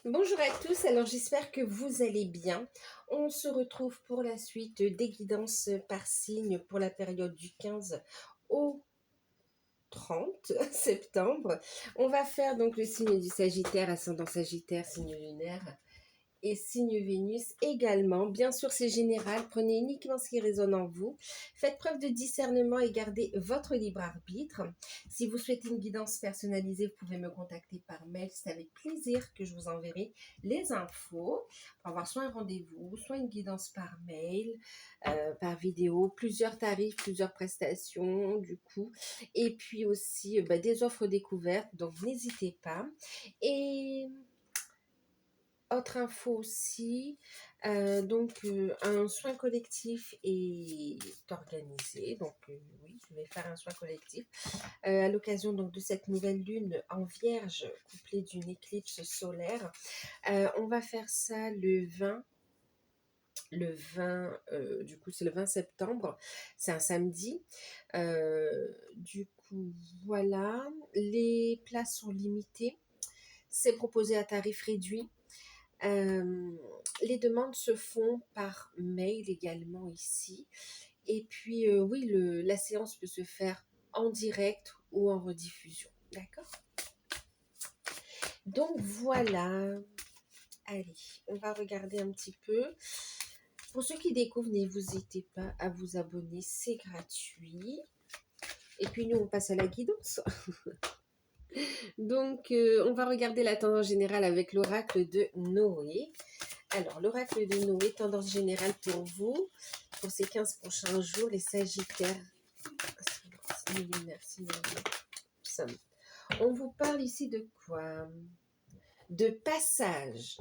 Bonjour à tous, alors j'espère que vous allez bien. On se retrouve pour la suite des guidances par signe pour la période du 15 au 30 septembre. On va faire donc le signe du Sagittaire, ascendant Sagittaire, signe lunaire et signe Vénus également. Bien sûr, c'est général. Prenez uniquement ce qui résonne en vous. Faites preuve de discernement et gardez votre libre arbitre. Si vous souhaitez une guidance personnalisée, vous pouvez me contacter par mail. C'est avec plaisir que je vous enverrai les infos pour avoir soit un rendez-vous, soit une guidance par mail, par vidéo, plusieurs tarifs, plusieurs prestations du coup. Et puis aussi des offres découvertes. Donc, n'hésitez pas. Et autre info aussi, un soin collectif est organisé. Donc oui, je vais faire un soin collectif à l'occasion donc de cette nouvelle lune en Vierge couplée d'une éclipse solaire. On va faire ça du coup c'est le 20 septembre, c'est un samedi. Du coup voilà, les places sont limitées, c'est proposé à tarif réduit. Les demandes se font par mail également ici. Et puis, oui, la séance peut se faire en direct ou en rediffusion. D'accord? Donc, voilà. Allez, on va regarder un petit peu. Pour ceux qui découvrent, n'hésitez pas à vous abonner. C'est gratuit. Et puis, nous, on passe à la guidance. Donc, on va regarder la tendance générale avec l'oracle de Noé. Alors, l'oracle de Noé, tendance générale pour vous, pour ces 15 prochains jours, les Sagittaires. On vous parle ici de quoi? De passage.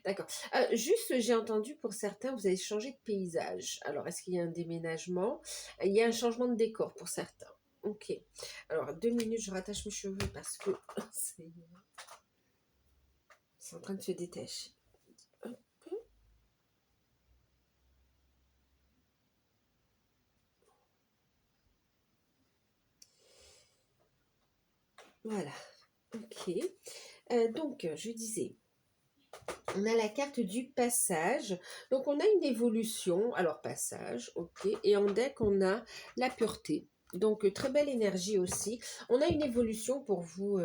D'accord. Juste, j'ai entendu pour certains, vous avez changé de paysage. Alors, est-ce qu'il y a un déménagement? Il y a un changement de décor pour certains. Ok. Alors, 2 minutes, je rattache mes cheveux parce que c'est en train de se détacher. Hop. Voilà. Ok. Donc, je disais, on a la carte du passage. Donc, on a une évolution. Alors, passage, ok. Et en deck, on a la pureté. Donc, très belle énergie aussi. On a une évolution pour vous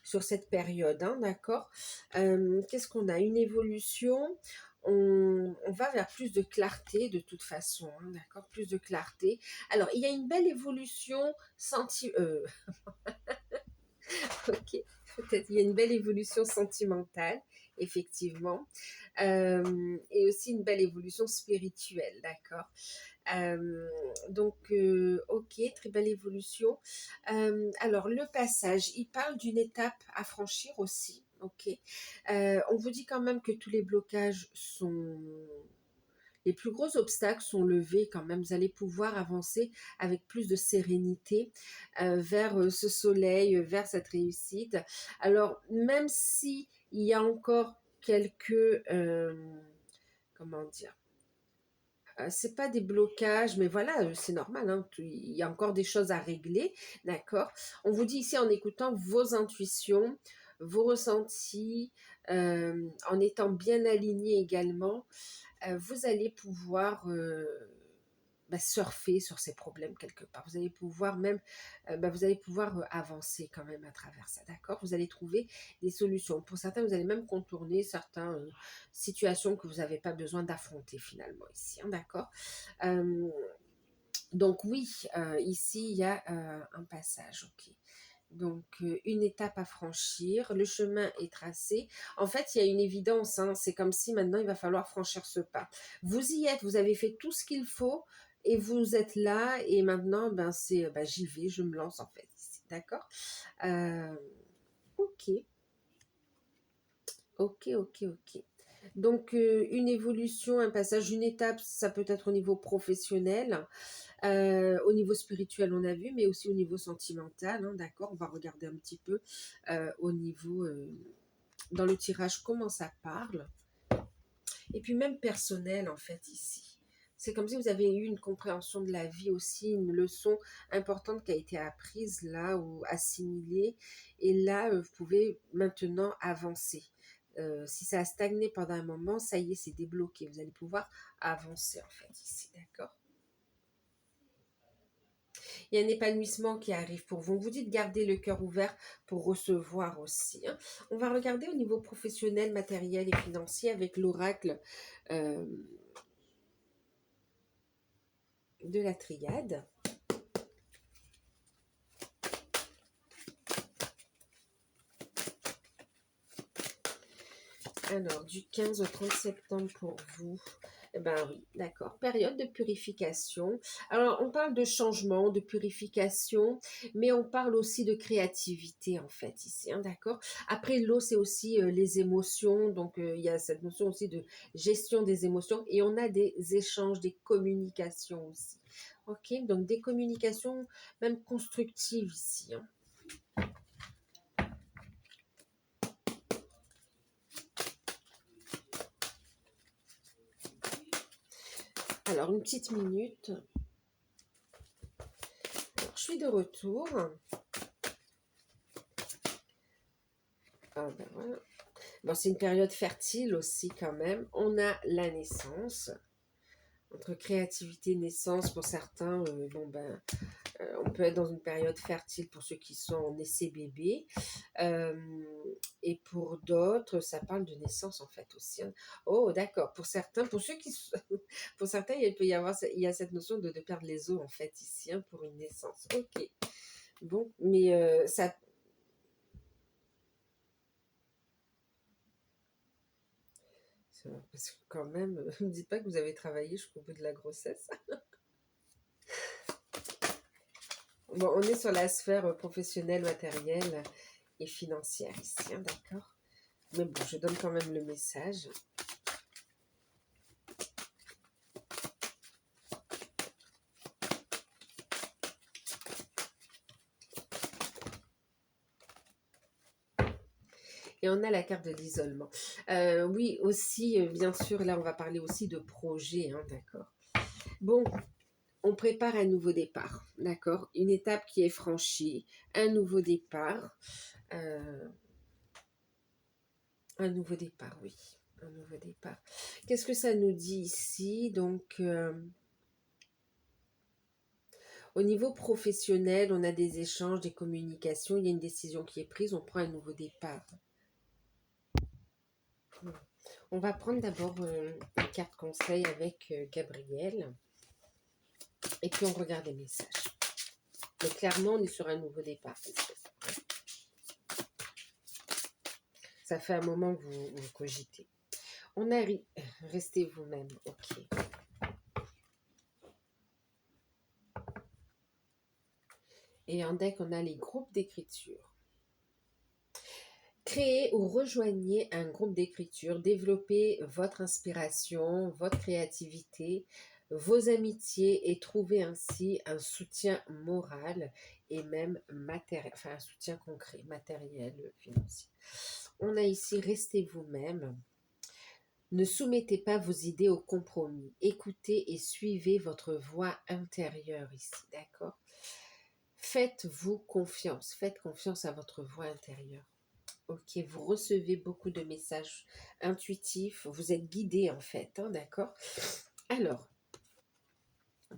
sur cette période, hein, d'accord. Qu'est-ce qu'on a? Une évolution. On va vers plus de clarté de toute façon, hein, d'accord. Plus de clarté. Alors, il y a une belle évolution ok, peut-être il y a une belle évolution sentimentale, effectivement, et aussi une belle évolution spirituelle, d'accord. Ok, très belle évolution. Alors, le passage, il parle d'une étape à franchir aussi, ok. On vous dit quand même que tous les blocages sont... Les plus gros obstacles sont levés quand même. Vous allez pouvoir avancer avec plus de sérénité vers ce soleil, vers cette réussite. Alors, même si il y a encore quelques... comment dire? C'est pas des blocages, mais voilà, c'est normal, hein, il y a encore des choses à régler, d'accord. On vous dit ici en écoutant vos intuitions, vos ressentis, en étant bien aligné également, vous allez pouvoir surfer sur ces problèmes quelque part. Vous allez pouvoir même, vous allez pouvoir avancer quand même à travers ça, d'accord? Vous allez trouver des solutions. Pour certains, vous allez même contourner certaines situations que vous n'avez pas besoin d'affronter finalement ici, hein, d'accord? Donc oui, ici, il y a un passage, ok. Donc, une étape à franchir, le chemin est tracé. En fait, il y a une évidence, hein, c'est comme si maintenant, il va falloir franchir ce pas. Vous y êtes, vous avez fait tout ce qu'il faut et vous êtes là et maintenant, j'y vais, je me lance en fait. D'accord. Euh, Ok, ok. Donc, une évolution, un passage, une étape, ça peut être au niveau professionnel. Au niveau spirituel, on a vu, mais aussi au niveau sentimental, hein, d'accord. On va regarder un petit peu au niveau, dans le tirage, comment ça parle. Et puis même personnel, en fait, ici. C'est comme si vous avez eu une compréhension de la vie aussi, une leçon importante qui a été apprise là ou assimilée. Et là, vous pouvez maintenant avancer. si ça a stagné pendant un moment, ça y est, c'est débloqué. Vous allez pouvoir avancer en fait ici, d'accord? Il y a un épanouissement qui arrive pour vous. On vous dit de garder le cœur ouvert pour recevoir aussi, hein. On va regarder au niveau professionnel, matériel et financier avec l'oracle euh, de la triade. Alors, du 15 au 30 septembre pour vous. Eh ben oui, d'accord. Période de purification. Alors, on parle de changement, de purification, mais on parle aussi de créativité, en fait, ici, hein, d'accord? Après, l'eau, c'est aussi les émotions. Donc, il y a cette notion aussi de gestion des émotions. Et on a des échanges, des communications aussi. OK? Donc, des communications même constructives ici, hein. Alors, une petite minute. Alors, je suis de retour. Ah ben voilà. Bon, c'est une période fertile aussi quand même. On a la naissance. Entre créativité et naissance, pour certains, on peut être dans une période fertile pour ceux qui sont en essai bébé. Euh, et pour d'autres, ça parle de naissance en fait aussi, hein. Oh, d'accord. Pour certains, pour ceux qui pour certains, il peut y avoir, il y a cette notion de perdre les os en fait ici, hein, pour une naissance. Ok. Bon, mais ça. Parce que quand même, ne me dites pas que vous avez travaillé jusqu'au bout de la grossesse. Bon, on est sur la sphère professionnelle, matérielle et financière ici, hein, d'accord? Mais bon, je donne quand même le message. Et on a la carte de l'isolement. Oui, aussi, bien sûr, là, on va parler aussi de projet, hein, d'accord? Bon, on prépare un nouveau départ, d'accord? Une étape qui est franchie, un nouveau départ. Un nouveau départ, oui. Un nouveau départ. Qu'est-ce que ça nous dit ici? Donc, au niveau professionnel, on a des échanges, des communications, il y a une décision qui est prise, on prend un nouveau départ. On va prendre d'abord une carte conseil avec Gabriel. Et puis on regarde les messages. Mais clairement, on est sur un nouveau départ. Ça fait un moment que vous cogitez. On a restez vous-même. Ok. Et en deck, on a les groupes d'écriture. Créez ou rejoignez un groupe d'écriture, développez votre inspiration, votre créativité, vos amitiés et trouvez ainsi un soutien moral et même matériel, enfin un soutien concret, matériel, financier. On a ici restez vous-même. Ne soumettez pas vos idées au compromis. Écoutez et suivez votre voix intérieure ici, d'accord? Faites-vous confiance. Faites confiance à votre voix intérieure. Ok, vous recevez beaucoup de messages intuitifs, vous êtes guidé en fait, hein, d'accord? Alors,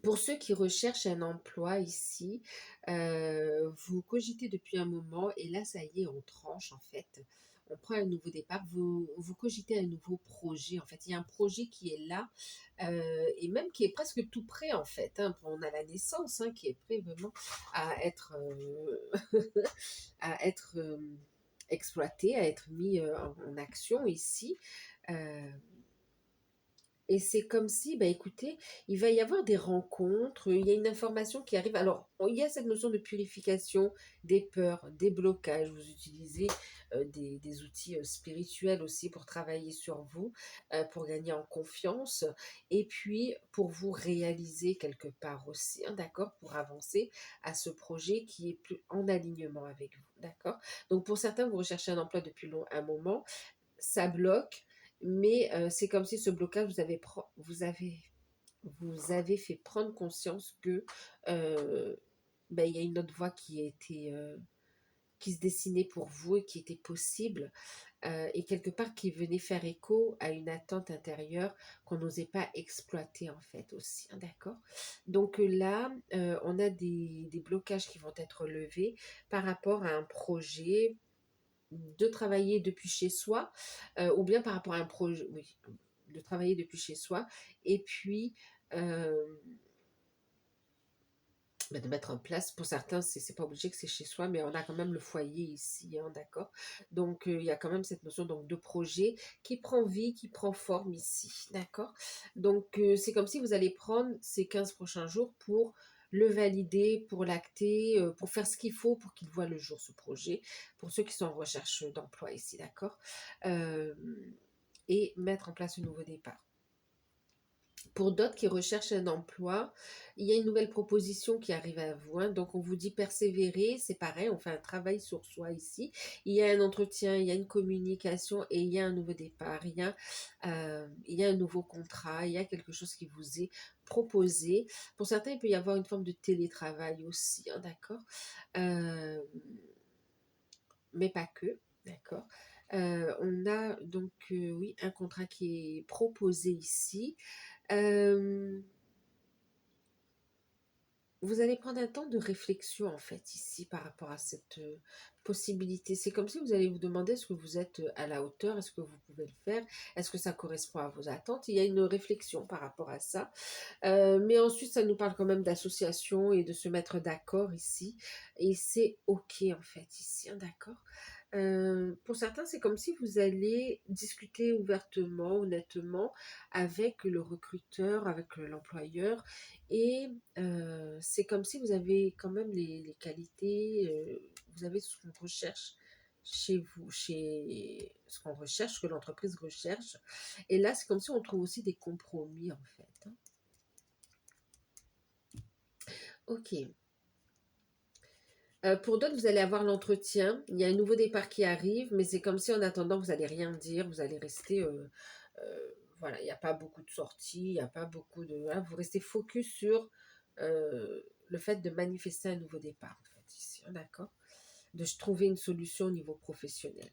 pour ceux qui recherchent un emploi ici, vous cogitez depuis un moment et là, ça y est, on tranche en fait. On prend un nouveau départ, vous cogitez un nouveau projet. En fait, il y a un projet qui est là et même qui est presque tout prêt en fait, hein. On a la naissance, hein, qui est prêt vraiment à être, à être exploité, à être mis en action ici. Euh, et c'est comme si, bah écoutez, il va y avoir des rencontres, il y a une information qui arrive. Alors, il y a cette notion de purification des peurs, des blocages. Vous utilisez des outils spirituels aussi pour travailler sur vous, pour gagner en confiance et puis pour vous réaliser quelque part aussi, hein, d'accord, pour avancer à ce projet qui est plus en alignement avec vous, d'accord. Donc, pour certains, vous recherchez un emploi depuis un moment, ça bloque, mais c'est comme si ce blocage vous avez fait prendre conscience que il y a une autre voie qui se dessinait pour vous et qui était possible. et quelque part qui venait faire écho à une attente intérieure qu'on n'osait pas exploiter en fait aussi, hein, d'accord? Donc là, on a des blocages qui vont être levés par rapport à un projet de travailler depuis chez soi, ou bien par rapport à un projet, oui, de travailler depuis chez soi, et puis de mettre en place, pour certains, c'est pas obligé que c'est chez soi, mais on a quand même le foyer ici, hein, d'accord? Donc, il y a quand même cette notion donc, de projet qui prend vie, qui prend forme ici, d'accord? Donc, c'est comme si vous allez prendre ces 15 prochains jours pour le valider, pour l'acter, pour faire ce qu'il faut pour qu'il voit le jour, ce projet, pour ceux qui sont en recherche d'emploi ici, d'accord? Euh, et mettre en place un nouveau départ. Pour d'autres qui recherchent un emploi, il y a une nouvelle proposition qui arrive à vous, hein. Donc, on vous dit persévérer, c'est pareil, on fait un travail sur soi ici. Il y a un entretien, il y a une communication et il y a un nouveau départ, il y a un nouveau contrat, il y a quelque chose qui vous est proposé. Pour certains, il peut y avoir une forme de télétravail aussi, hein, d'accord? Euh, mais pas que, d'accord? On a donc, oui, un contrat qui est proposé ici. Euh, Vous allez prendre un temps de réflexion en fait ici par rapport à cette possibilité. C'est comme si vous allez vous demander est-ce que vous êtes à la hauteur, est-ce que vous pouvez le faire, est-ce que ça correspond à vos attentes. Il y a une réflexion par rapport à ça. Mais ensuite, ça nous parle quand même d'association et de se mettre d'accord ici. Et c'est OK en fait ici, hein, d'accord? Pour certains, c'est comme si vous allez discuter ouvertement, honnêtement, avec le recruteur, avec l'employeur, et c'est comme si vous avez quand même les qualités, vous avez ce qu'on recherche chez vous, chez ce qu'on recherche, que l'entreprise recherche. Et là, c'est comme si on trouve aussi des compromis, en fait, hein. Ok. Pour d'autres, vous allez avoir l'entretien. Il y a un nouveau départ qui arrive, mais c'est comme si en attendant, vous n'allez rien dire, vous allez rester. Voilà, il n'y a pas beaucoup de sorties, il n'y a pas beaucoup de. Voilà, vous restez focus sur le fait de manifester un nouveau départ, en fait, ici, hein, d'accord? De trouver une solution au niveau professionnel.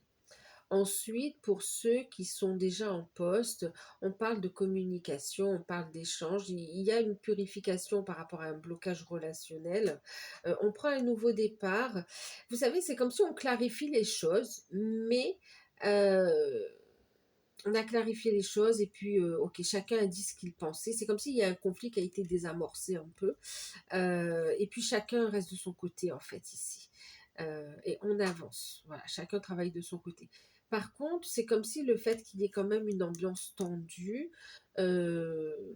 Ensuite, pour ceux qui sont déjà en poste, on parle de communication, on parle d'échange. Il y a une purification par rapport à un blocage relationnel. On prend un nouveau départ. Vous savez, c'est comme si on clarifie les choses, mais euh, on a clarifié les choses et puis, ok, chacun a dit ce qu'il pensait. C'est comme s'il y a un conflit qui a été désamorcé un peu. Et puis chacun reste de son côté, en fait, ici. Et on avance. Voilà, chacun travaille de son côté. Par contre, c'est comme si le fait qu'il y ait quand même une ambiance tendue, euh,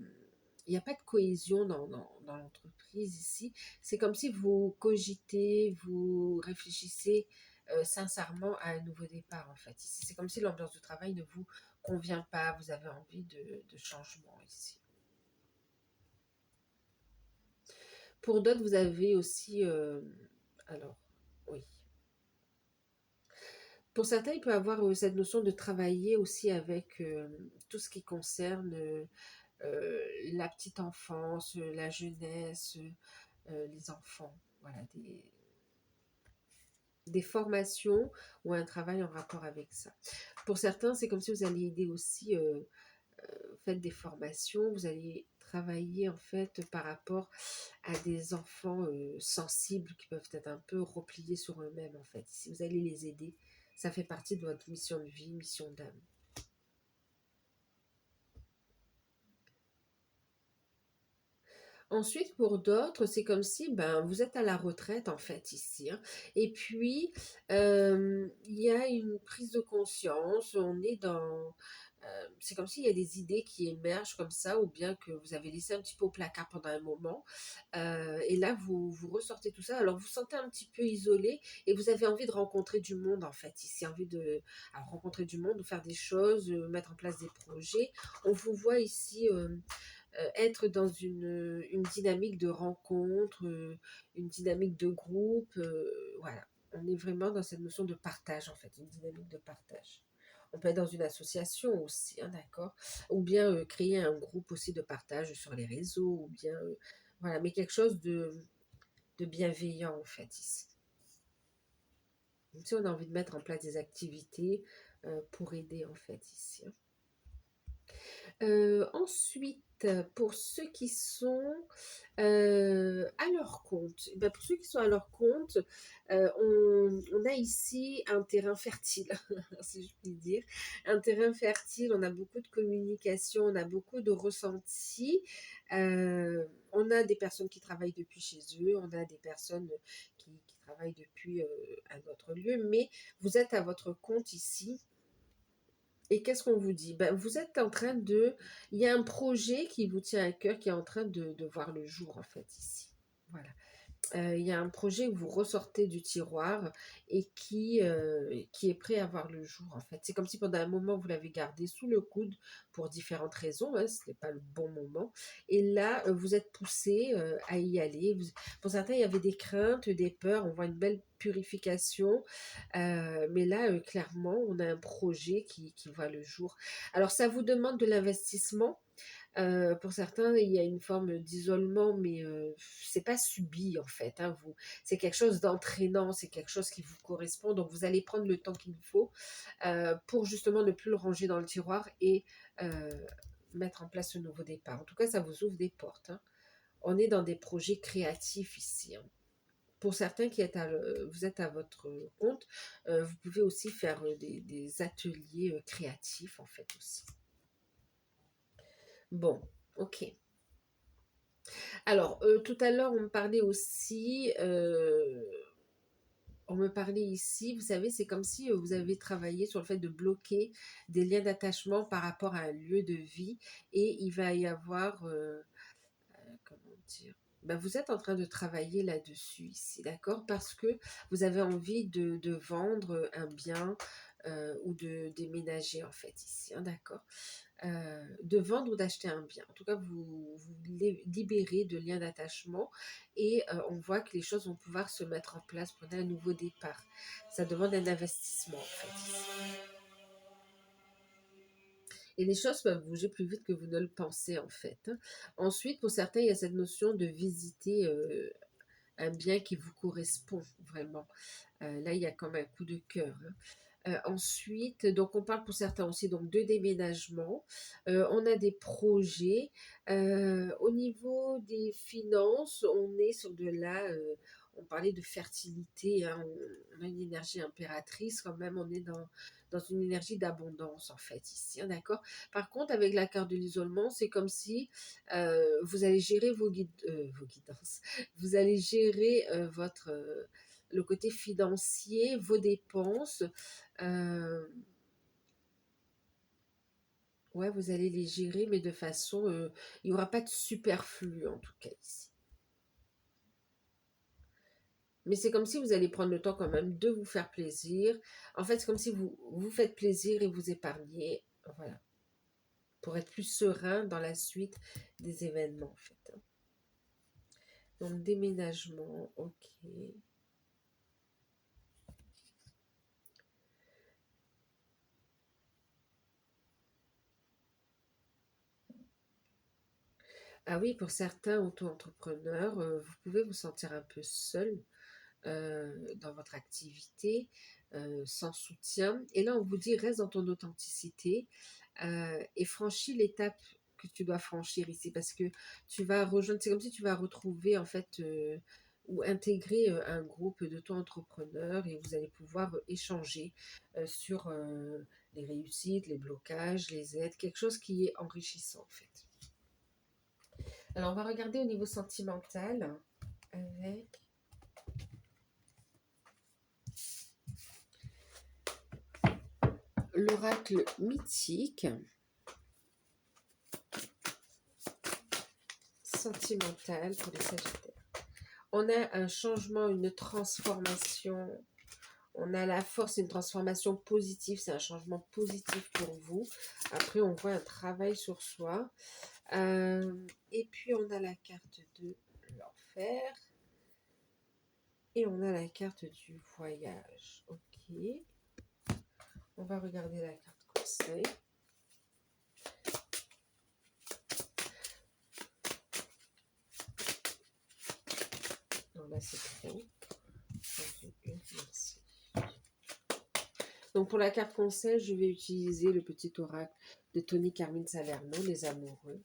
il n'y a pas de cohésion dans l'entreprise ici. C'est comme si vous cogitez, vous réfléchissez sincèrement à un nouveau départ, en fait. Ici, c'est comme si l'ambiance de travail ne vous convient pas, vous avez envie de changement ici. Pour d'autres, vous avez aussi, alors, oui. Pour certains, il peut y avoir cette notion de travailler aussi avec tout ce qui concerne la petite enfance, la jeunesse, les enfants. Voilà, des formations ou un travail en rapport avec ça. Pour certains, c'est comme si vous alliez aider aussi, faites des formations, vous allez travailler en fait par rapport à des enfants sensibles qui peuvent être un peu repliés sur eux-mêmes en fait. Si vous allez les aider, ça fait partie de votre mission de vie, mission d'âme. Ensuite, pour d'autres, c'est comme si ben, vous êtes à la retraite en fait ici, hein. Et puis, il y a une prise de conscience, on est dans... c'est comme s'il y a des idées qui émergent comme ça, ou bien que vous avez laissé un petit peu au placard pendant un moment. Et là, vous ressortez tout ça. Alors, vous vous sentez un petit peu isolé et vous avez envie de rencontrer du monde en fait ici, envie de alors, rencontrer du monde, de faire des choses, mettre en place des projets. On vous voit ici... être dans une dynamique de rencontre, une dynamique de groupe. Voilà, on est vraiment dans cette notion de partage, en fait, une dynamique de partage. On peut être dans une association aussi, hein, d'accord? Ou bien créer un groupe aussi de partage sur les réseaux, ou bien, voilà, mais quelque chose de bienveillant, en fait, ici. Donc, si on a envie de mettre en place des activités, pour aider en fait ici, hein. Ensuite, pour ceux qui sont à leur compte, eh ben, pour ceux qui sont à leur compte, on a ici un terrain fertile, si je puis dire. Un terrain fertile, on a beaucoup de communication, on a beaucoup de ressentis. On a des personnes qui travaillent depuis chez eux, on a des personnes qui travaillent depuis un autre lieu, mais vous êtes à votre compte ici. Et qu'est-ce qu'on vous dit? Ben, vous êtes en train de... Il y a un projet qui vous tient à cœur, qui est en train de voir le jour, en fait, ici. Voilà. Il y a un projet où vous ressortez du tiroir et qui est prêt à voir le jour, en fait. C'est comme si pendant un moment, vous l'avez gardé sous le coude pour différentes raisons, hein, ce n'est pas le bon moment. Et là, vous êtes poussé à y aller. Pour certains, il y avait des craintes, des peurs. On voit une belle purification. Mais là, clairement, on a un projet qui voit le jour. Alors, ça vous demande de l'investissement. Pour certains, il y a une forme d'isolement, mais c'est pas subi en fait, hein, c'est quelque chose d'entraînant, c'est quelque chose qui vous correspond, donc vous allez prendre le temps qu'il faut pour justement ne plus le ranger dans le tiroir et mettre en place ce nouveau départ. En tout cas, ça vous ouvre des portes, hein. On est dans des projets créatifs ici, hein. Pour certains vous êtes à votre compte, vous pouvez aussi faire des ateliers créatifs en fait aussi. Bon, ok. Alors, tout à l'heure, on me parlait ici, vous savez, c'est comme si vous avez travaillé sur le fait de bloquer des liens d'attachement par rapport à un lieu de vie et il va y avoir, comment dire, ben, vous êtes en train de travailler là-dessus ici, d'accord? Parce que vous avez envie de vendre un bien ou de déménager en fait ici, hein, d'accord? De vendre ou d'acheter un bien. En tout cas, vous libérez de liens d'attachement et on voit que les choses vont pouvoir se mettre en place pour un nouveau départ. Ça demande un investissement en fait. Et les choses peuvent bouger plus vite que vous ne le pensez en fait, hein. Ensuite, pour certains, il y a cette notion de visiter un bien qui vous correspond vraiment. Là, il y a comme un coup de cœur, hein. Ensuite, donc on parle pour certains aussi donc de déménagement. On a des projets. Au niveau des finances, on est sur de la... on parlait de fertilité, hein, on a une énergie impératrice quand même, on est dans une énergie d'abondance en fait ici, hein, d'accord? Par contre, avec la carte de l'isolement, c'est comme si vous allez gérer vos guidances, vous allez gérer le côté financier, vos dépenses. Euh, ouais, vous allez les gérer, mais de façon... il n'y aura pas de superflu, en tout cas, ici. Mais c'est comme si vous allez prendre le temps quand même de vous faire plaisir. En fait, c'est comme si vous vous faites plaisir et vous épargnez. Voilà. Pour être plus serein dans la suite des événements, en fait. Donc, déménagement, ok. Ah oui, pour certains auto-entrepreneurs, vous pouvez vous sentir un peu seul dans votre activité, sans soutien. Et là, on vous dit, reste dans ton authenticité et franchis l'étape que tu dois franchir ici parce que tu vas rejoindre, c'est comme si tu vas retrouver en fait ou intégrer un groupe d'auto-entrepreneurs et vous allez pouvoir échanger sur les réussites, les blocages, les aides, quelque chose qui est enrichissant en fait. Alors, on va regarder au niveau sentimental avec l'oracle mythique sentimental pour les Sagittaires. On a un changement, une transformation. On a la force, une transformation positive. C'est un changement positif pour vous. Après, on voit un travail sur soi. Et puis, on a la carte de l'enfer. Et on a la carte du voyage. Ok. On va regarder la carte conseil. Non, là, c'est trop. Merci. Donc pour la carte conseil, je vais utiliser le petit oracle de Tony Carmine Salerno, les amoureux.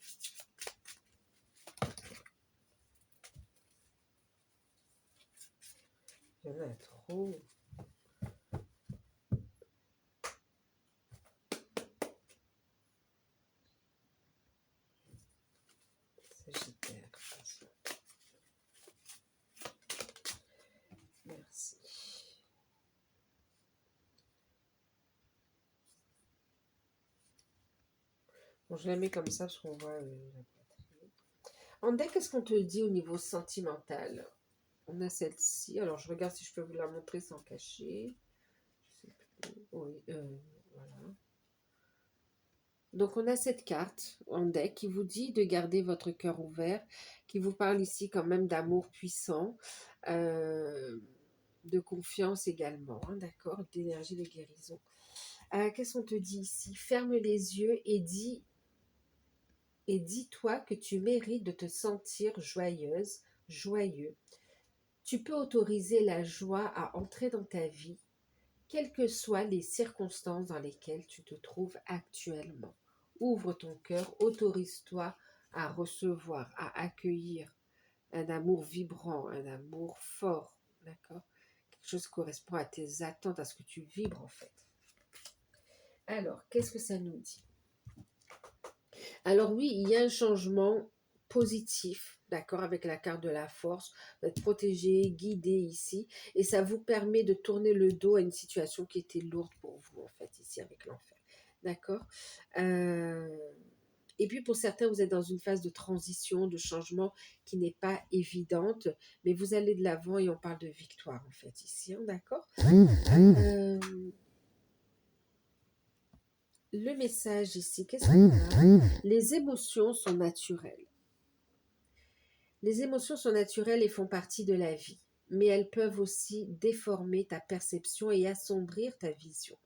Il y en a trop. Sagittaire. Merci. Bon, je la mets comme ça parce qu'on voit la poitrine. En deck, qu'est-ce qu'on te dit au niveau sentimental? On a celle-ci. Alors, je regarde si je peux vous la montrer sans cacher. Je sais plus. Oui, voilà. Donc, on a cette carte en deck qui vous dit de garder votre cœur ouvert, qui vous parle ici quand même d'amour puissant, de confiance également, hein, d'accord, d'énergie de guérison. Qu'est-ce qu'on te dit ici? Ferme les yeux et dis-toi que tu mérites de te sentir joyeuse, joyeux. Tu peux autoriser la joie à entrer dans ta vie, quelles que soient les circonstances dans lesquelles tu te trouves actuellement. Ouvre ton cœur, autorise-toi à recevoir, à accueillir un amour vibrant, un amour fort, d'accord? Quelque chose qui correspond à tes attentes, à ce que tu vibres en fait. Alors, qu'est-ce que ça nous dit? Alors oui, il y a un changement positif, d'accord, avec la carte de la force, d'être protégé, guidé ici, et ça vous permet de tourner le dos à une situation qui était lourde pour vous, en fait, ici, avec l'enfer, d'accord. Et puis pour certains, vous êtes dans une phase de transition, de changement qui n'est pas évidente, mais vous allez de l'avant et on parle de victoire, en fait, ici, hein, d'accord. Le message ici, qu'est-ce qu'on a? Les émotions sont naturelles. Les émotions sont naturelles et font partie de la vie, mais elles peuvent aussi déformer ta perception et assombrir ta vision.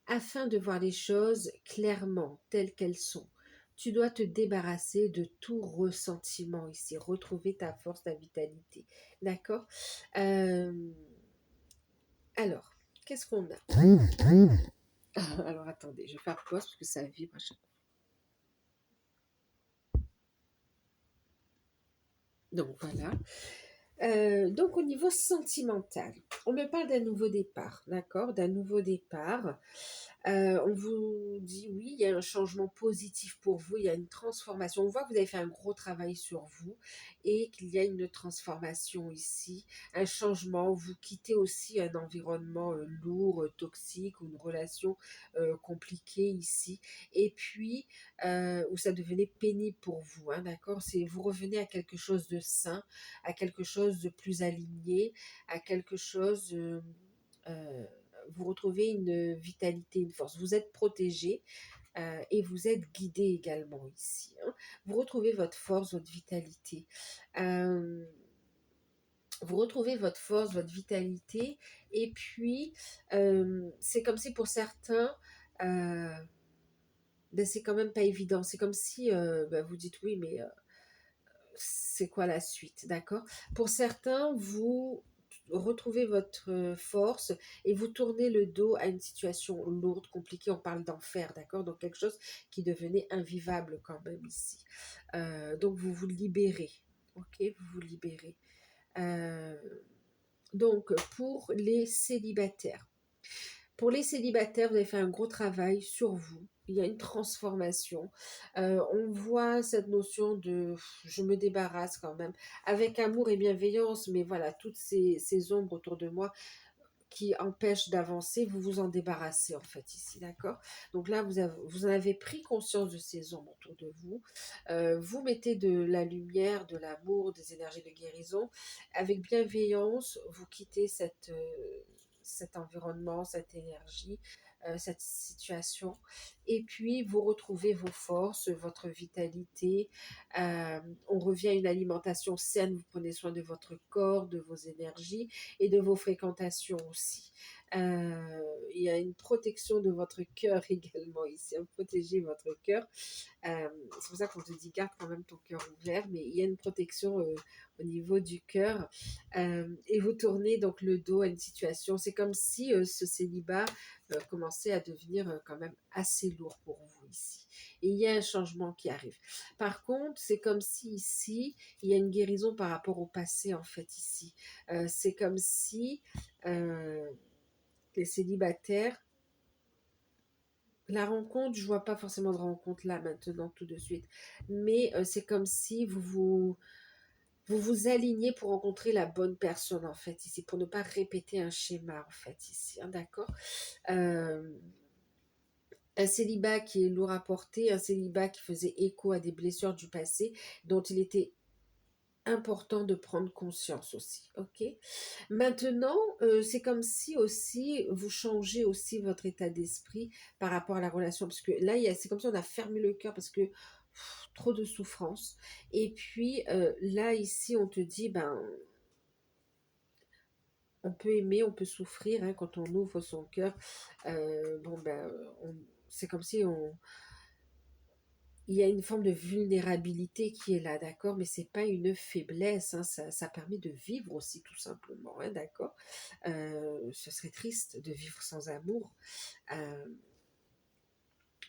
Afin de voir les choses clairement telles qu'elles sont, tu dois te débarrasser de tout ressentiment ici, retrouver ta force, ta vitalité. D'accord. Alors, qu'est-ce qu'on a? Alors, attendez, je vais faire pause parce que ça vibre à chaque fois. Donc, voilà. Donc au niveau sentimental, on me parle d'un nouveau départ, d'accord, d'un nouveau départ. On vous dit oui, il y a un changement positif pour vous, il y a une transformation. On voit que vous avez fait un gros travail sur vous et qu'il y a une transformation ici, un changement. Vous quittez aussi un environnement lourd, toxique ou une relation compliquée ici. Et puis, où ça devenait pénible pour vous, hein, d'accord. Vous revenez à quelque chose de sain, à quelque chose de plus aligné, à quelque chose... vous retrouvez une vitalité, une force. Vous êtes protégé et vous êtes guidé également ici, hein. Vous retrouvez votre force, votre vitalité. Vous retrouvez votre force, votre vitalité. Et puis, c'est comme si pour certains... ben c'est quand même pas évident. C'est comme si ben vous dites oui, mais c'est quoi la suite, d'accord? Pour certains, vous retrouvez votre force et vous tournez le dos à une situation lourde, compliquée. On parle d'enfer, d'accord? Donc quelque chose qui devenait invivable quand même ici. Donc vous vous libérez, ok? Vous vous libérez. Donc pour les célibataires. Pour les célibataires, vous avez fait un gros travail sur vous. Il y a une transformation. On voit cette notion de je me débarrasse quand même, avec amour et bienveillance, mais voilà, toutes ces ombres autour de moi qui empêchent d'avancer, vous vous en débarrassez en fait ici, d'accord? Donc là, vous en avez pris conscience de ces ombres autour de vous. Vous mettez de la lumière, de l'amour, des énergies de guérison. Avec bienveillance, vous quittez cet environnement, cette énergie. cette situation. Et puis, vous retrouvez vos forces, votre vitalité. On revient à une alimentation saine. Vous prenez soin de votre corps, de vos énergies et de vos fréquentations aussi. Il y a une protection de votre cœur également ici. Protéger votre cœur. C'est pour ça qu'on te dit garde quand même ton cœur ouvert, mais il y a une protection au niveau du cœur. Et vous tournez donc le dos à une situation. C'est comme si ce célibat commençait à devenir quand même assez lourd pour vous ici. Et il y a un changement qui arrive. Par contre, c'est comme si ici, il y a une guérison par rapport au passé en fait ici. C'est comme si les célibataires, la rencontre, je vois pas forcément de rencontre là maintenant tout de suite, mais c'est comme si vous alignez pour rencontrer la bonne personne en fait ici, pour ne pas répéter un schéma en fait ici, hein, d'accord. Euh, un célibat qui est lourd à porter, un célibat qui faisait écho à des blessures du passé dont il était important de prendre conscience aussi, ok. Maintenant, c'est comme si aussi vous changez aussi votre état d'esprit par rapport à la relation, parce que là, c'est comme si on a fermé le cœur parce que trop de souffrance. Et puis là, ici, on te dit, ben, on peut aimer, on peut souffrir hein, quand on ouvre son cœur. Bon, ben, c'est comme si il y a une forme de vulnérabilité qui est là, d'accord, mais c'est pas une faiblesse, hein, ça permet de vivre aussi tout simplement, hein, d'accord. Ce serait triste de vivre sans amour. Euh,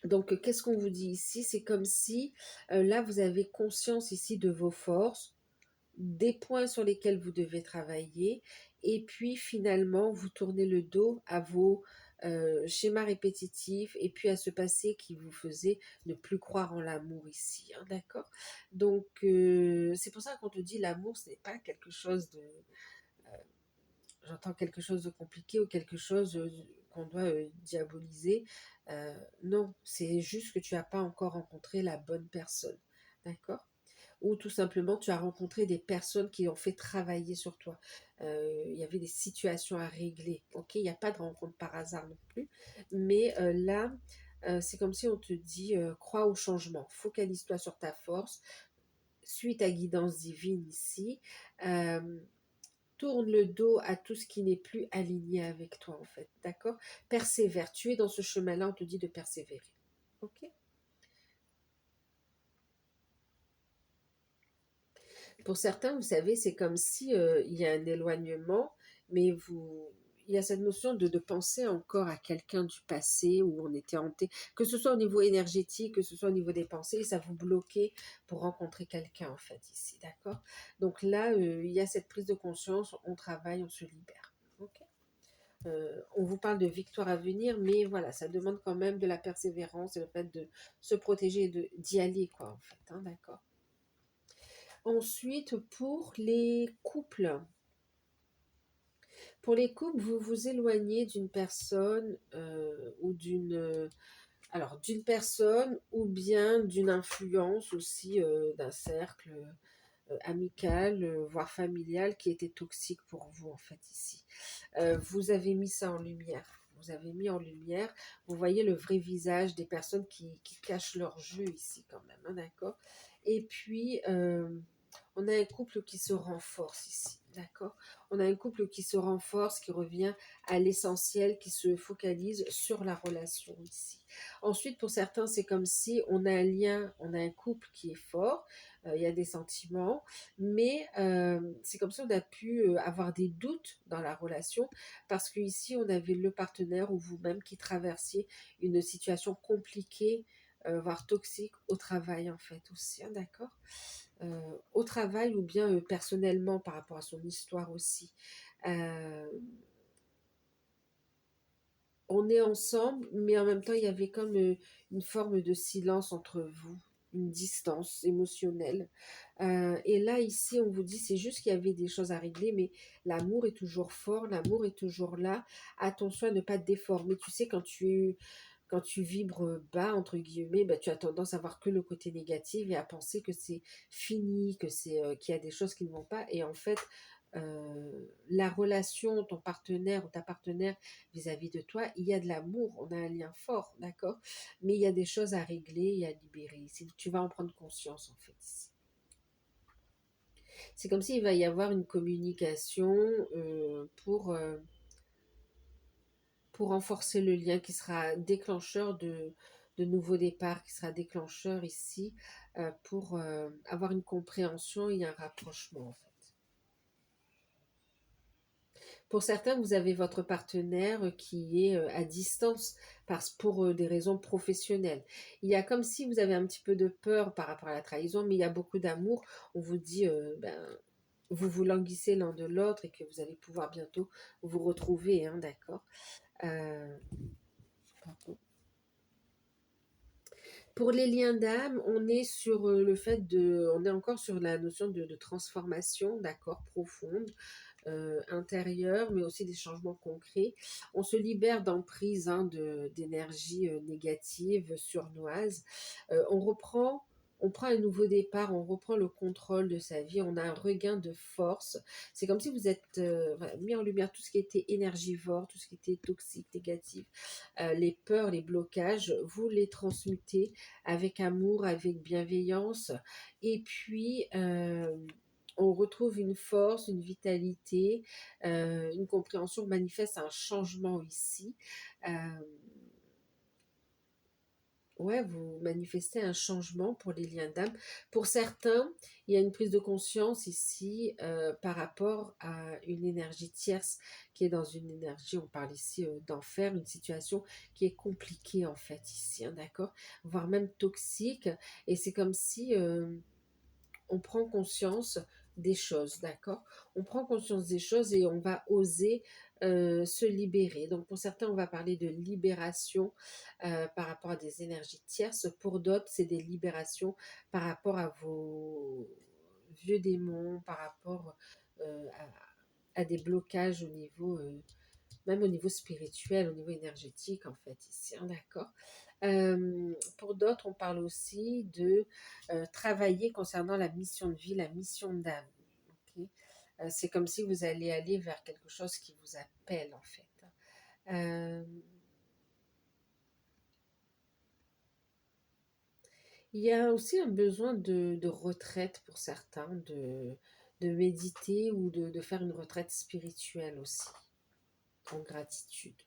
donc, qu'est-ce qu'on vous dit ici? C'est comme si là, vous avez conscience ici de vos forces, des points sur lesquels vous devez travailler, et puis finalement, vous tournez le dos à vos schémas répétitifs, et puis à ce passé qui vous faisait ne plus croire en l'amour ici, hein, d'accord? Donc, c'est pour ça qu'on te dit l'amour, ce n'est pas quelque chose de... j'entends quelque chose de compliqué ou quelque chose qu'on doit diaboliser. Non, c'est juste que tu n'as pas encore rencontré la bonne personne, d'accord? Ou tout simplement tu as rencontré des personnes qui ont fait travailler sur toi. Il y avait des situations à régler. Ok, il n'y a pas de rencontre par hasard non plus. Mais là, c'est comme si on te dit crois au changement, focalise-toi sur ta force, suis ta guidance divine ici. Euh, Tourne le dos à tout ce qui n'est plus aligné avec toi en fait, d'accord? Persévère, tu es dans ce chemin-là, on te dit de persévérer. Ok. Pour certains, vous savez, c'est comme si il y a un éloignement, mais il y a cette notion de penser encore à quelqu'un du passé où on était hanté, que ce soit au niveau énergétique, que ce soit au niveau des pensées, ça vous bloquait pour rencontrer quelqu'un en fait ici, d'accord? Donc là, il y a cette prise de conscience, on travaille, on se libère. Ok. On vous parle de victoire à venir, mais voilà, ça demande quand même de la persévérance et le fait de se protéger et d'y aller, quoi, en fait, hein, d'accord. Ensuite, pour les couples, vous vous éloignez d'une personne ou d'une personne ou bien d'une influence aussi d'un cercle amical, voire familial qui était toxique pour vous en fait ici. Vous avez mis ça en lumière. Vous avez mis en lumière, vous voyez le vrai visage des personnes qui cachent leur jeu ici quand même, hein, d'accord. Et puis, on a un couple qui se renforce ici, d'accord. On a un couple qui se renforce, qui revient à l'essentiel, qui se focalise sur la relation ici. Ensuite, pour certains, c'est comme si on a un lien, on a un couple qui est fort, il y a des sentiments, mais c'est comme si on a pu avoir des doutes dans la relation parce qu'ici on avait le partenaire ou vous-même qui traversiez une situation compliquée, voire toxique au travail en fait aussi, hein, d'accord. Au travail ou bien personnellement par rapport à son histoire aussi. Euh, on est ensemble, mais en même temps il y avait comme une forme de silence entre vous, une distance émotionnelle. Et là, ici, on vous dit, c'est juste qu'il y avait des choses à régler, mais l'amour est toujours fort, l'amour est toujours là. Attention à ne pas te déformer. Tu sais, quand tu vibres bas, entre guillemets, bah, tu as tendance à voir que le côté négatif et à penser que c'est fini, qu'il y a des choses qui ne vont pas. Et en fait, la relation, ton partenaire ou ta partenaire vis-à-vis de toi, il y a de l'amour, on a un lien fort, d'accord? Mais il y a des choses à régler et à libérer ici. Tu vas en prendre conscience en fait ici. C'est comme s'il va y avoir une communication pour renforcer le lien qui sera déclencheur de nouveaux départs, qui sera déclencheur ici pour avoir une compréhension et un rapprochement en fait. Pour certains, vous avez votre partenaire qui est à distance pour des raisons professionnelles. Il y a comme si vous avez un petit peu de peur par rapport à la trahison, mais il y a beaucoup d'amour. On vous dit, vous vous languissez l'un de l'autre et que vous allez pouvoir bientôt vous retrouver, hein, d'accord. Pardon. Pour les liens d'âme, on est sur on est encore sur la notion de transformation, d'accord, profonde, intérieure, mais aussi des changements concrets. On se libère d'emprise d'énergie négative, surnoise. On prend un nouveau départ, on reprend le contrôle de sa vie, on a un regain de force. C'est comme si vous êtes voilà, mis en lumière tout ce qui était énergivore, tout ce qui était toxique, négatif, les peurs, les blocages, vous les transmutez avec amour, avec bienveillance. Et puis, on retrouve une force, une vitalité, une compréhension manifeste, un changement ici. Euh, ouais, vous manifestez un changement pour les liens d'âme. Pour certains, il y a une prise de conscience ici par rapport à une énergie tierce qui est dans une énergie, on parle ici d'enfer, une situation qui est compliquée en fait ici, hein, d'accord, voire même toxique. Et c'est comme si on prend conscience des choses, d'accord? On prend conscience des choses et on va oser se libérer. Donc pour certains, on va parler de libération par rapport à des énergies tierces. Pour d'autres, c'est des libérations par rapport à vos vieux démons, par rapport à des blocages au niveau même au niveau spirituel, au niveau énergétique, en fait, ici, hein, d'accord. Pour d'autres, on parle aussi de travailler concernant la mission de vie, la mission d'âme. Ok. C'est comme si vous allez aller vers quelque chose qui vous appelle, en fait. Euh, il y a aussi un besoin de retraite pour certains, de méditer ou de faire une retraite spirituelle aussi, en gratitude.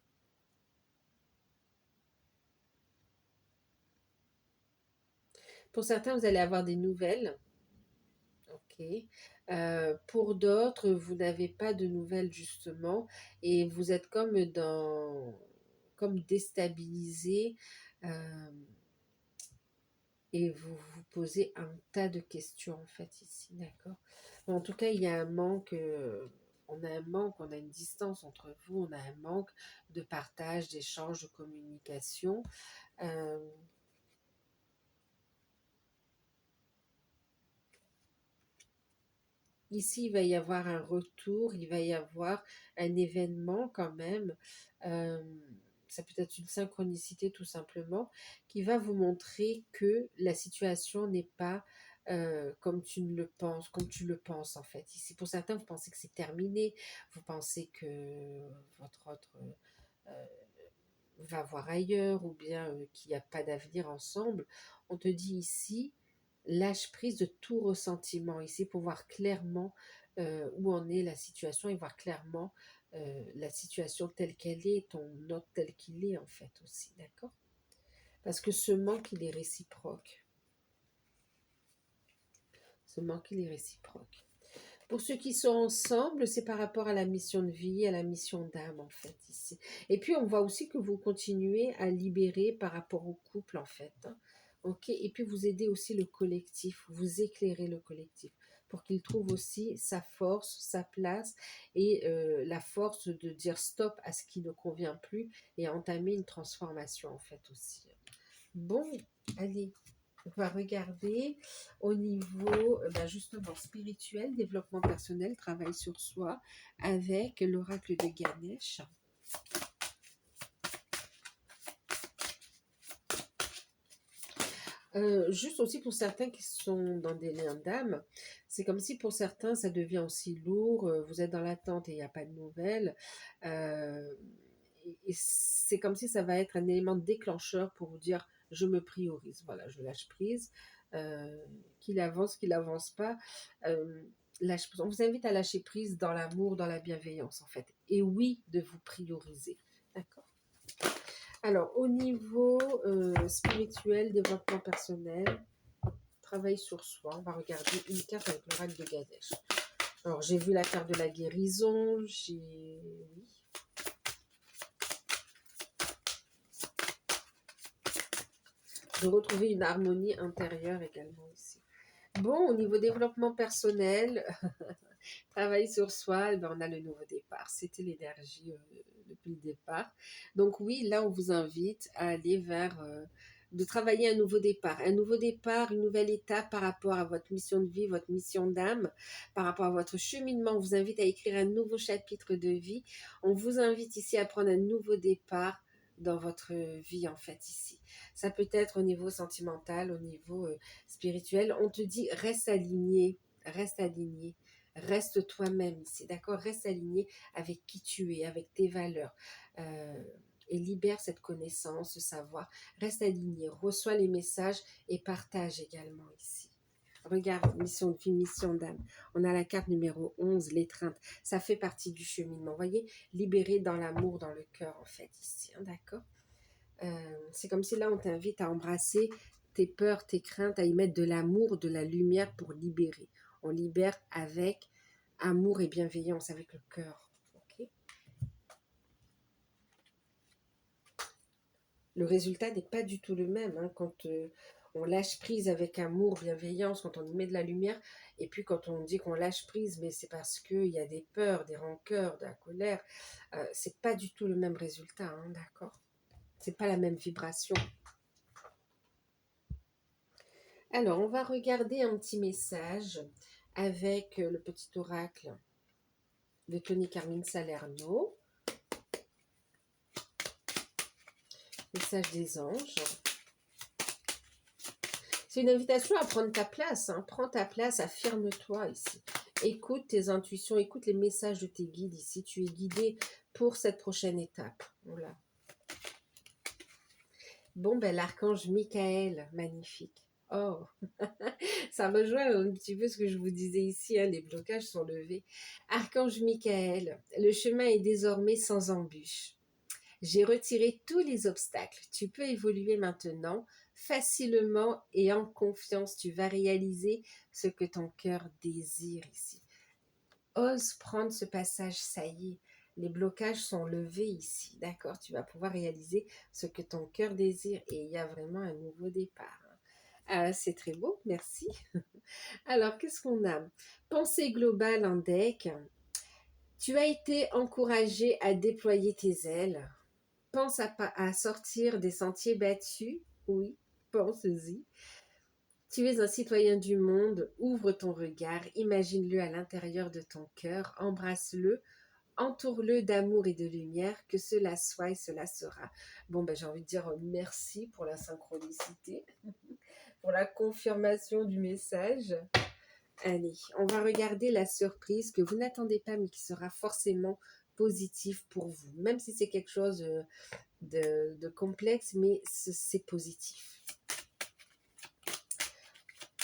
Pour certains, vous allez avoir des nouvelles. Ok. Pour d'autres, vous n'avez pas de nouvelles justement et vous êtes comme déstabilisé euh, et vous vous posez un tas de questions en fait ici, d'accord? En tout cas, il y a un manque, on a un manque, on a une distance entre vous, on a un manque de partage, d'échange, de communication. Euh, Ici, il va y avoir un retour, il va y avoir un événement quand même. euh, Ça peut être une synchronicité tout simplement qui va vous montrer que la situation n'est pas comme tu ne le penses, comme tu le penses en fait. Ici, pour certains, vous pensez que c'est terminé, vous pensez que votre autre euh, va voir ailleurs ou bien qu'il n'y a pas d'avenir ensemble. On te dit ici, lâche prise de tout ressentiment ici pour voir clairement où en est la situation et voir clairement la situation telle qu'elle est, ton autre tel qu'il est en fait aussi, d'accord? Parce que ce manque, il est réciproque. Ce manque, il est réciproque. Pour ceux qui sont ensemble, c'est par rapport à la mission de vie, à la mission d'âme en fait ici. Et puis on voit aussi que vous continuez à libérer par rapport au couple en fait, hein. Ok. Et puis vous aidez aussi le collectif, vous éclairez le collectif pour qu'il trouve aussi sa force, sa place et la force de dire stop à ce qui ne convient plus et à entamer une transformation en fait aussi. Bon, allez, on va regarder au niveau justement spirituel, développement personnel, travail sur soi, avec l'oracle de Ganesh. Juste aussi pour certains qui sont dans des liens d'âme, C'est comme si pour certains, ça devient aussi lourd, vous êtes dans l'attente et il n'y a pas de nouvelles. euh, et c'est comme si ça va être un élément déclencheur pour vous dire, je me priorise, voilà, je lâche prise, euh, qu'il avance pas. euh, on vous invite à lâcher prise dans l'amour, dans la bienveillance en fait. Et oui, de vous prioriser. D'accord. Alors, au niveau spirituel, développement personnel, travail sur soi, on va regarder une carte avec l'oracle de Ganesh. Alors, j'ai vu la carte de la guérison, oui, de retrouver une harmonie intérieure également ici. Bon, au niveau développement personnel, travail sur soi, eh ben, on a le nouveau départ. C'était l'énergie depuis le départ. Donc oui, là, on vous invite à aller vers, de travailler un nouveau départ, une nouvelle étape par rapport à votre mission de vie, votre mission d'âme, par rapport à votre cheminement. On vous invite à écrire un nouveau chapitre de vie. On vous invite ici à prendre un nouveau départ dans votre vie, en fait, ici. Ça peut être au niveau sentimental, au niveau spirituel. On te dit, reste aligné, reste aligné. Reste toi-même ici, d'accord? Reste aligné avec qui tu es, avec tes valeurs. Et libère cette connaissance, ce savoir. Reste aligné, reçois les messages et partage également ici. Regarde, mission de vie, mission d'âme. On a la carte numéro 11, l'étreinte. Ça fait partie du cheminement. Vous voyez, libéré dans l'amour, dans le cœur, en fait, ici. Hein, d'accord? C'est comme si là, on t'invite à embrasser tes peurs, tes craintes, à y mettre de l'amour, de la lumière pour libérer. On libère avec amour et bienveillance, avec le cœur. Okay. Le résultat n'est pas du tout le même hein, quand on lâche prise avec amour, bienveillance, quand on y met de la lumière, et puis quand on dit qu'on lâche prise, mais c'est parce qu'il y a des peurs, des rancœurs, de la colère, c'est pas du tout le même résultat, hein, d'accord? C'est pas la même vibration. Alors, on va regarder un petit message avec le petit oracle de Tony Carmine Salerno. Message des anges. C'est une invitation à prendre ta place. Hein. Prends ta place, affirme-toi ici. Écoute tes intuitions, écoute les messages de tes guides ici. Tu es guidé pour cette prochaine étape. Voilà. Bon, ben l'archange Michael, magnifique. Oh, ça rejoint un petit peu ce que je vous disais ici, hein, les blocages sont levés. Archange Michael, le chemin est désormais sans embûche. J'ai retiré tous les obstacles. Tu peux évoluer maintenant facilement et en confiance. Tu vas réaliser ce que ton cœur désire ici. Ose prendre ce passage, ça y est. Les blocages sont levés ici, d'accord? Tu vas pouvoir réaliser ce que ton cœur désire et il y a vraiment un nouveau départ. C'est très beau, merci. Alors, qu'est-ce qu'on a? Pensée globale en deck. Tu as été encouragé à déployer tes ailes. Pense à sortir des sentiers battus. Oui, pense-y. Tu es un citoyen du monde. Ouvre ton regard. Imagine-le à l'intérieur de ton cœur. Embrasse-le. Entoure-le d'amour et de lumière. Que cela soit et cela sera. Bon, ben, j'ai envie de dire merci pour la synchronicité, pour la confirmation du message. Allez, on va regarder la surprise que vous n'attendez pas, mais qui sera forcément positive pour vous. Même si c'est quelque chose de complexe, mais c'est positif.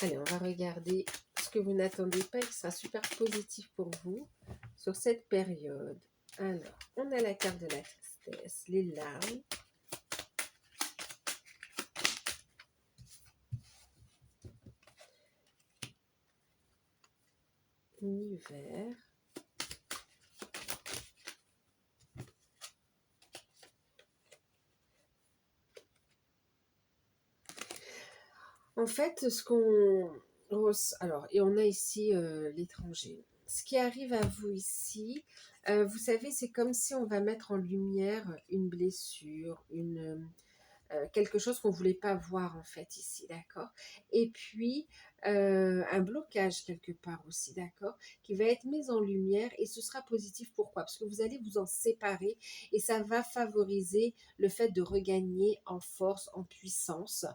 Allez, on va regarder ce que vous n'attendez pas et qui sera super positif pour vous sur cette période. Alors, on a la carte de la tristesse, les larmes. L'hiver. En fait, ce qu'on... Alors, et on a ici l'étranger. Ce qui arrive à vous ici, vous savez, c'est comme si on va mettre en lumière une blessure, quelque chose qu'on ne voulait pas voir en fait ici, d'accord? Et puis, un blocage quelque part aussi, d'accord? Qui va être mis en lumière et ce sera positif. Pourquoi? Parce que vous allez vous en séparer et ça va favoriser le fait de regagner en force, en puissance.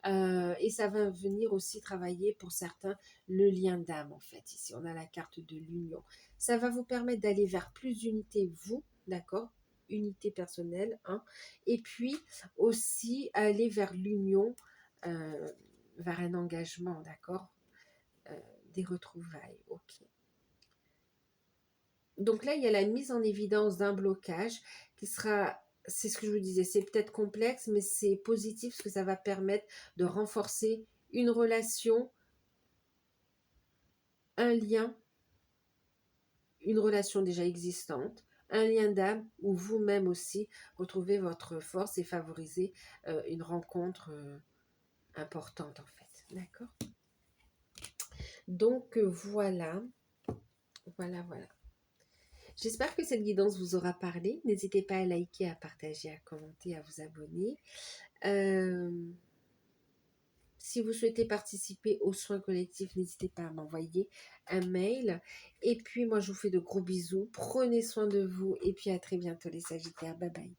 Et ça va venir aussi travailler pour certains le lien d'âme en fait. Ici, on a la carte de l'union. Ça va vous permettre d'aller vers plus d'unité, vous, d'accord? Unité personnelle, hein, et puis aussi aller vers l'union, euh, vers un engagement, d'accord, Euh, des retrouvailles, ok. Donc là, il y a la mise en évidence d'un blocage qui sera, c'est ce que je vous disais, c'est peut-être complexe, mais c'est positif parce que ça va permettre de renforcer une relation, un lien, une relation déjà existante, un lien d'âme où vous-même aussi retrouvez votre force et favorisez une rencontre importante en fait. D'accord? Donc voilà, voilà. J'espère que cette guidance vous aura parlé. N'hésitez pas à liker, à partager, à commenter, à vous abonner. Euh, Si vous souhaitez participer aux soins collectifs, n'hésitez pas à m'envoyer un mail. Et puis moi, je vous fais de gros bisous. Prenez soin de vous et puis à très bientôt les Sagittaires. Bye bye.